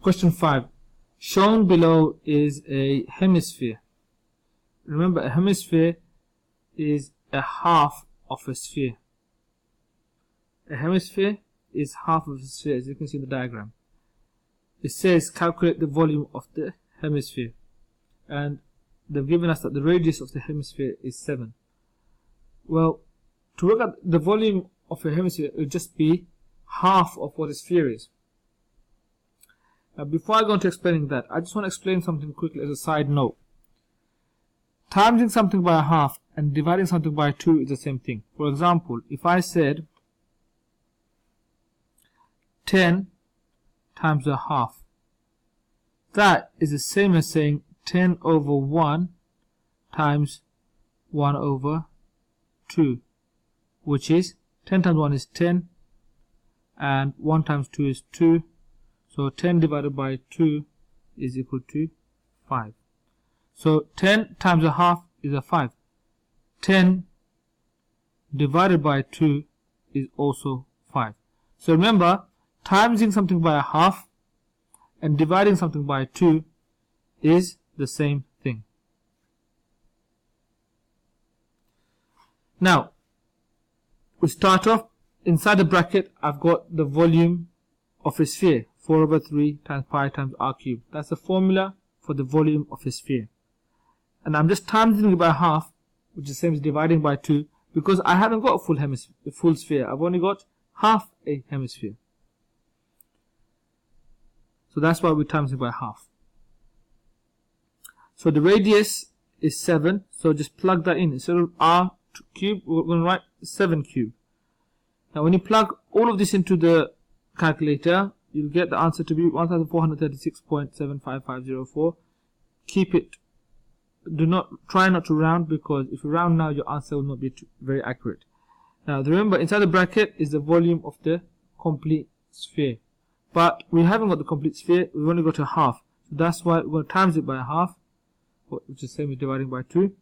Question 5. Shown below is a hemisphere. Remember, a hemisphere is a half of a sphere. A hemisphere is half of a sphere, as you can see in the diagram. It says calculate the volume of the hemisphere, and they've given us that the radius of the hemisphere is 7. Well, to work out the volume of a hemisphere, it will just be half of what a sphere is. Now, before I go into explaining that, I just want to explain something quickly as a side note. Timesing something by a half and dividing something by 2 is the same thing. For example, if I said 10 times a half, that is the same as saying 10 over 1 times 1 over 2, which is 10 times 1 is 10 and 1 times 2 is 2. So 10 divided by 2 is equal to 5. So 10 times a half is a 5. 10 divided by 2 is also 5. So remember, timesing something by a half and dividing something by 2 is the same thing. Now, we start off. Inside the bracket, I've got the volume of a sphere, 4 over 3 times pi times r cubed. That's the formula for the volume of a sphere. And I'm just timesing it by half, which is the same as dividing by 2, because I haven't got a full sphere. I've only got half a hemisphere. So that's why we times it by half. So the radius is 7, so just plug that in. Instead of r cubed, we're going to write 7 cubed. Now when you plug all of this into the calculator, you'll get the answer to be 1436.75504. Keep it. Try not to round, because if you round now, your answer will not be very accurate. Now remember, inside the bracket is the volume of the complete sphere. But we haven't got the complete sphere, we've only got a half. So that's why we're going to times it by a half, which is the same as dividing by 2.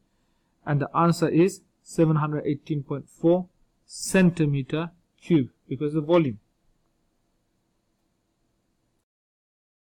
And the answer is 718.4 centimeter cube, because of the volume.